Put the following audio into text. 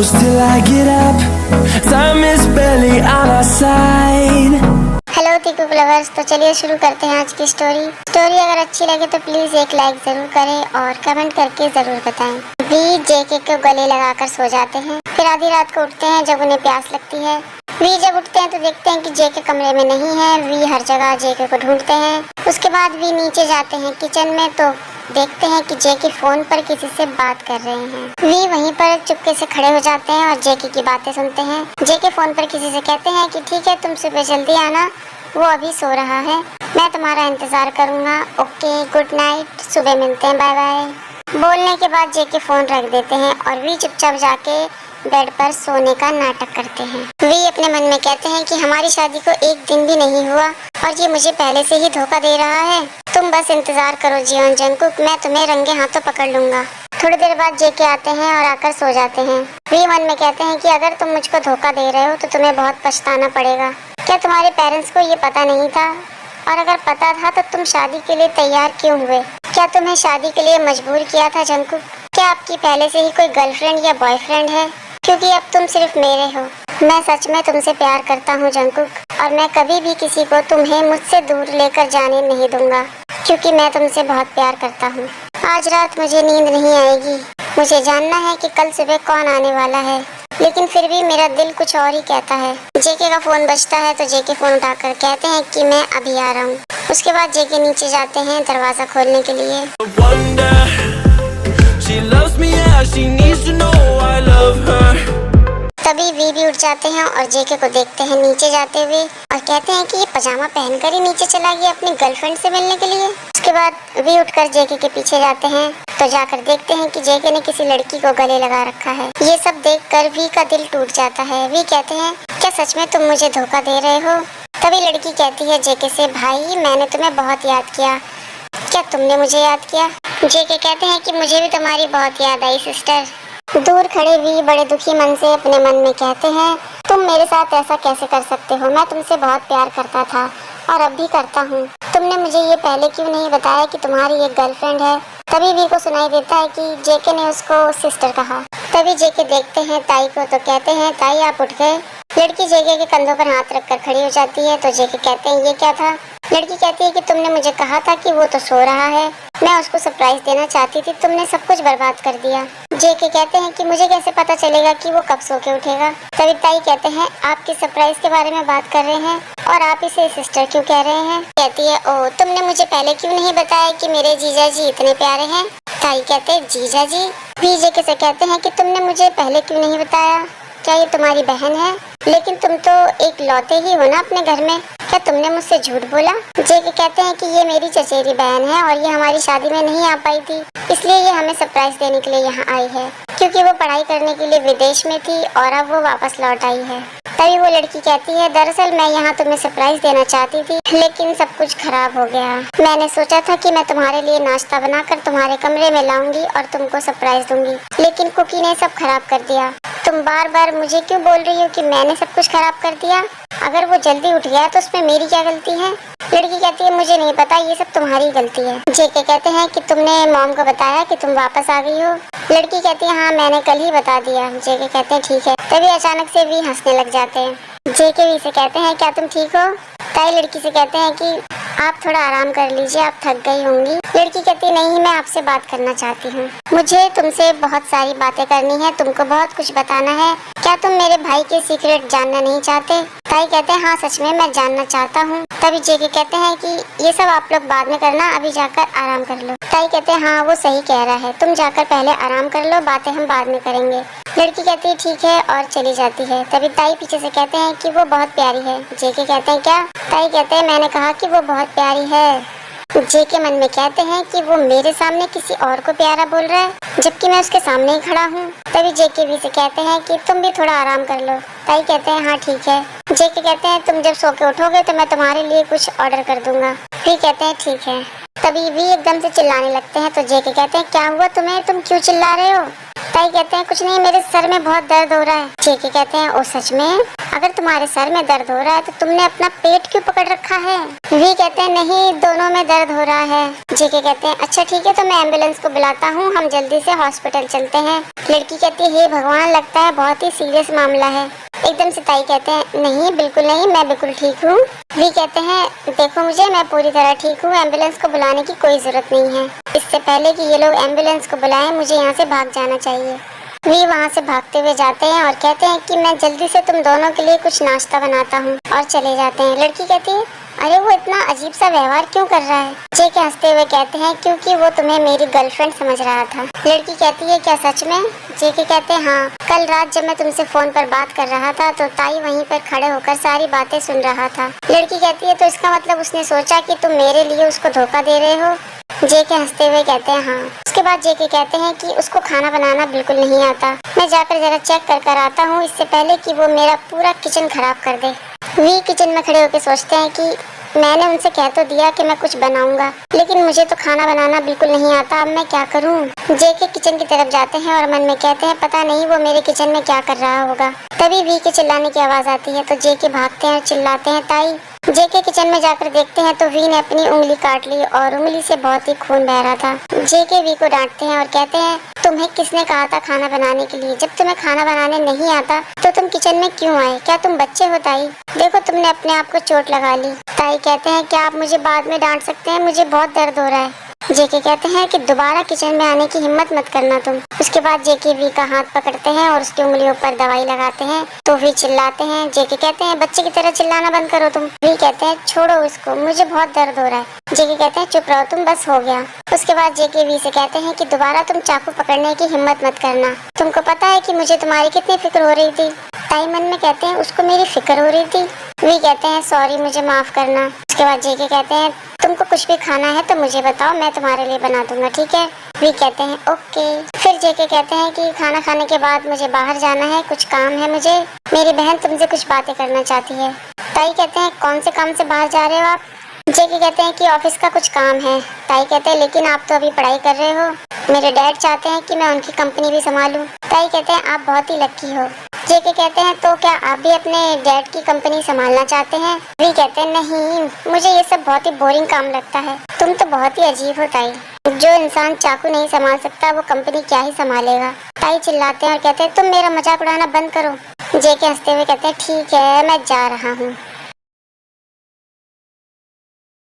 close till I get up. Time is barely on our side. Hello Tiku lovers, तो चलिए शुरू करते हैं आज की स्टोरी। अगर अच्छी लगे तो प्लीज एक लाइक जरूर करें और कमेंट करके जरूर बताएं। वी जेके को गले लगाकर सो जाते हैं। फिर आधी रात को उठते हैं जब उन्हें प्यास लगती है। वी जब उठते हैं तो देखते हैं कि जेके कमरे में नहीं है। वी हर जगह जेके को ढूंढते हैं। उसके बाद वी नीचे जाते हैं किचन में, तो देखते हैं कि जेके फोन पर किसी से बात कर रहे हैं। वी वहीं पर चुपके से खड़े हो जाते हैं और जेके की बातें सुनते हैं। जेके फोन पर किसी से कहते हैं कि ठीक है, तुम सुबह जल्दी आना, वो अभी सो रहा है, मैं तुम्हारा इंतजार करूंगा। ओके, गुड नाइट, सुबह मिलते हैं, बाय बाय। बोलने के बाद जेके फोन रख देते हैं और वी चुपचाप जाके बेड पर सोने का नाटक करते हैं। वी अपने मन में कहते हैं कि हमारी शादी को एक दिन भी नहीं हुआ और ये मुझे पहले से ही धोखा दे रहा है। तुम बस इंतजार करो जियोन जंगकुक, मैं तुम्हें रंगे हाथों पकड़ लूंगा। थोड़ी देर बाद जेके आते हैं और आकर सो जाते हैं। वी मन में कहते हैं कि अगर तुम मुझको धोखा दे रहे हो तो तुम्हें बहुत पछताना पड़ेगा। क्या तुम्हारे पेरेंट्स को ये पता नहीं था? और अगर पता था तो तुम शादी के लिए तैयार क्यों हुए? क्या तुम्हें शादी के लिए मजबूर किया था जंगकुक? क्या आपकी पहले से ही कोई गर्लफ्रेंड या बॉयफ्रेंड है? क्योंकि अब तुम सिर्फ मेरे हो। मैं सच में तुमसे प्यार करता हूँ जंगकुक, और मैं कभी भी किसी को तुम्हें मुझसे दूर लेकर जाने नहीं दूंगा, क्योंकि मैं तुमसे बहुत प्यार करता हूँ। आज रात मुझे नींद नहीं आएगी। मुझे जानना है कि कल सुबह कौन आने वाला है, लेकिन फिर भी मेरा दिल कुछ और ही कहता है। जेके का फोन बजता है तो जेके फोन उठाकर कहते हैं कि मैं अभी आ रहा हूँ। उसके बाद जेके नीचे जाते हैं दरवाजा खोलने के लिए। तभी वी भी उठ जाते हैं और जेके को देखते हैं नीचे जाते हुए और कहते हैं कि ये पजामा पहनकर ही नीचे चला गया अपनी गर्लफ्रेंड से मिलने के लिए। उसके बाद वी उठकर जेके के पीछे जाते हैं तो जाकर देखते हैं कि जेके ने किसी लड़की को गले लगा रखा है। ये सब देखकर वी का दिल टूट जाता है। वी कहते हैं, क्या सच में तुम मुझे धोखा दे रहे हो? तभी लड़की कहती है जेके से, भाई मैंने तुम्हें बहुत याद किया, क्या तुमने मुझे याद किया? जेके कहते हैं कि मुझे भी तुम्हारी बहुत याद आई सिस्टर। दूर खड़े वी बड़े दुखी मन से अपने मन में कहते हैं, तुम मेरे साथ ऐसा कैसे कर सकते हो? मैं तुमसे बहुत प्यार करता था और अब भी करता हूँ। तुमने मुझे ये पहले क्यों नहीं बताया कि तुम्हारी एक गर्लफ्रेंड है? तभी वी को सुनाई देता है कि जेके ने उसको सिस्टर कहा। तभी जेके देखते हैं ताई को तो कहते हैं, ताई आप उठ गए। लड़की जेके के कंधों पर हाथ रखकर खड़ी हो जाती है तो जेके कहते हैं, ये क्या था? लड़की कहती है कि तुमने मुझे कहा था कि वो तो सो रहा है, मैं उसको सरप्राइज देना चाहती थी, तुमने सब कुछ बर्बाद कर दिया। जेके कहते हैं कि मुझे कैसे पता चलेगा कि वो कब सो के उठेगा? तभी ताई कहते हैं, आपकी सरप्राइज के बारे में बात कर रहे हैं और आप इसे सिस्टर क्यों कह रहे हैं? कहती है, ओ तुमने मुझे पहले क्यों नहीं बताया कि मेरे जीजा जी इतने प्यारे हैं? ताई कहते हैं, जीजा जी? वी जेके से कहते हैं कि तुमने मुझे पहले क्यों नहीं बताया? क्या ये तुम्हारी बहन है? लेकिन तुम तो एक लौते ही हो ना अपने घर में, क्या तुमने मुझसे झूठ बोला? जेके कहते हैं कि ये मेरी चचेरी बहन है और ये हमारी शादी में नहीं आ पाई थी, इसलिए ये हमें सरप्राइज देने के लिए यहाँ आई है, क्योंकि वो पढ़ाई करने के लिए विदेश में थी और अब वो वापस लौट आई है। तभी वो लड़की कहती है, दरअसल मैं यहाँ तुम्हें सरप्राइज देना चाहती थी, लेकिन सब कुछ खराब हो गया। मैंने सोचा था कि मैं तुम्हारे लिए नाश्ता बनाकर तुम्हारे कमरे में लाऊंगी और तुमको सरप्राइज दूंगी, लेकिन कुकी ने सब खराब कर दिया। तुम बार बार मुझे क्यों बोल रही हो कि मैंने सब कुछ खराब कर दिया? अगर वो जल्दी उठ गया तो उसमें मेरी क्या गलती है? लड़की कहती है, मुझे नहीं पता, ये सब तुम्हारी गलती है। जेके कहते हैं कि तुमने मॉम को बताया कि तुम वापस आ गई हो? लड़की कहती है, हाँ मैंने कल ही बता दिया। जेके कहते हैं, ठीक है। तभी अचानक से वी हंसने लग जाते हैं। जेके वी से कहते हैं, क्या तुम ठीक हो? ताई लड़की से कहते हैं कि आप थोड़ा आराम कर लीजिए, आप थक गई होंगी। लड़की कहती है, नहीं मैं आपसे बात करना चाहती हूँ, मुझे तुमसे बहुत सारी बातें करनी है, तुमको बहुत कुछ बताना है। क्या तुम मेरे भाई के सीक्रेट जानना नहीं चाहते? ताई कहते हैं, हाँ सच में मैं जानना चाहता हूँ। तभी जेके कहते हैं कि ये सब आप लोग बाद में करना, अभी जाकर आराम कर लो। ताई कहते हैं, हाँ वो सही कह रहा है, तुम जाकर पहले आराम कर लो, बातें हम बाद में करेंगे। लड़की कहती है, ठीक है, और चली जाती है। तभी ताई पीछे से कहते हैं कि वो बहुत प्यारी है। जेके कहते हैं, क्या? ताई कहते हैं, मैंने कहा कि वो बहुत प्यारी है। जेके मन में कहते हैं कि वो मेरे सामने किसी और को प्यारा बोल रहा है, जबकि मैं उसके सामने ही खड़ा हूँ। तभी जेके भी से कहते हैं कि तुम भी थोड़ा आराम कर लो। ताई कहते हैं, हाँ ठीक है। जेके कहते हैं, तुम जब सो के उठोगे तो मैं तुम्हारे लिए कुछ ऑर्डर कर दूंगा। भी कहते हैं, ठीक है। तभी वी एकदम से चिल्लाने लगते हैं तो जेके कहते हैं, क्या हुआ तुम्हें, तुम क्यों चिल्ला रहे हो? ताई कहते हैं कुछ नहीं, मेरे सर में बहुत दर्द हो रहा है। जेके कहते हैं ओ सच में? अगर तुम्हारे सर में दर्द हो रहा है तो तुमने अपना पेट क्यों पकड़ रखा है? वी कहते हैं नहीं, दोनों में दर्द हो रहा है। जेके कहते हैं अच्छा ठीक है, तो मैं एम्बुलेंस को बुलाता हूँ, हम जल्दी से हॉस्पिटल चलते हैं। लड़की कहती है हे भगवान, लगता है बहुत ही सीरियस मामला है। एकदम से ताई कहते हैं नहीं बिल्कुल नहीं, मैं बिल्कुल ठीक हूँ। वी कहते हैं देखो मुझे, मैं पूरी तरह ठीक हूँ, एम्बुलेंस को बुलाने की कोई जरूरत नहीं है। इससे पहले कि ये लोग एम्बुलेंस को बुलाएं, मुझे यहाँ से भाग जाना चाहिए। वी वहाँ से भागते हुए जाते हैं और कहते हैं कि मैं जल्दी से तुम दोनों के लिए कुछ नाश्ता बनाता हूँ, और चले जाते हैं। लड़की कहती है अरे वो इतना अजीब सा व्यवहार क्यों कर रहा है? जेके हंसते हुए कहते हैं क्योंकि वो तुम्हें मेरी गर्लफ्रेंड समझ रहा था। लड़की कहती है क्या सच में? जेके कहते हैं हाँ, कल रात जब मैं तुमसे फोन पर बात कर रहा था तो ताई वहीं पर खड़े होकर सारी बातें सुन रहा था। लड़की कहती है तो इसका मतलब उसने सोचा कि तुम मेरे लिए उसको धोखा दे रहे हो? जेके हंसते हुए कहते हैं हाँ। उसके बाद जेके कहते हैं कि उसको खाना बनाना बिल्कुल नहीं आता, मैं जाकर जरा चेक कर आता हूँ, इससे पहले कि वो मेरा पूरा किचन खराब कर दे। वी किचन में खड़े होकर सोचते हैं कि मैंने उनसे कह तो दिया कि मैं कुछ बनाऊंगा, लेकिन मुझे तो खाना बनाना बिल्कुल नहीं आता, अब मैं क्या करूं? जेके किचन की तरफ जाते हैं और मन में कहते हैं पता नहीं वो मेरे किचन में क्या कर रहा होगा। तभी वी के चिल्लाने की आवाज आती है तो जेके भागते हैं और चिल्लाते हैं ताई। जेके किचन में जाकर देखते हैं तो वी ने अपनी उंगली काट ली और उंगली से बहुत ही खून बह रहा था। जेके वी को डांटते हैं और कहते हैं तुम्हें किसने कहा था खाना बनाने के लिए? जब तुम्हें खाना बनाने नहीं आता तो तुम किचन में क्यों आए? क्या तुम बच्चे हो ताई? देखो तुमने अपने आप को चोट लगा ली। ताई कहते हैं क्या आप मुझे बाद में डांट सकते हैं, मुझे बहुत दर्द हो रहा है। जेके कहते हैं कि दोबारा किचन में आने की हिम्मत मत करना तुम। उसके बाद जेके वी का हाथ पकड़ते हैं और उसकी उंगलियों पर दवाई लगाते हैं तो वी चिल्लाते हैं। जेके कहते हैं बच्चे की तरह चिल्लाना बंद करो तुम। वी कहते हैं छोड़ो इसको, मुझे बहुत दर्द हो रहा है। जेके कहते हैं चुप रहो तुम, बस हो गया। उसके बाद जेके वी से कहते हैं कि दोबारा तुम चाकू पकड़ने की हिम्मत मत करना। तुमको पता है कि मुझे तुम्हारी कितनी फिक्र हो रही थी? ताई मन में कहते हैं उसको मेरी फिक्र हो रही थी। वी कहते हैं सॉरी, मुझे माफ करना। उसके बाद जेके कहते हैं तुमको कुछ भी खाना है तो मुझे बताओ, मैं तुम्हारे लिए बना दूंगा, ठीक है? वी कहते हैं ओके। फिर जेके कहते हैं कि खाना खाने के बाद मुझे बाहर जाना है, कुछ काम है मुझे, मेरी बहन तुमसे कुछ बातें करना चाहती है। ताई कहते हैं कौन से काम से बाहर जा रहे हो आप? जेके कहते हैं कि ऑफिस का कुछ काम है। ताई कहते हैं लेकिन आप तो अभी पढ़ाई कर रहे हो, मेरे डैड चाहते हैं कि मैं उनकी कंपनी भी संभालूं। ताई कहते हैं आप बहुत ही लकी हो। जेके कहते हैं तो क्या आप भी अपने डैड की कंपनी संभालना चाहते हैं? वी कहते हैं नहीं, मुझे ये सब बहुत ही बोरिंग काम लगता है। तुम तो बहुत ही अजीब हो ताई, जो इंसान चाकू नहीं संभाल सकता वो कंपनी क्या ही संभालेगा। ताई चिल्लाते हैं और कहते हैं तुम मेरा मजाक उड़ाना बंद करो। जेके हंसते हुए कहते हैं ठीक है, मैं जा रहा हूँ।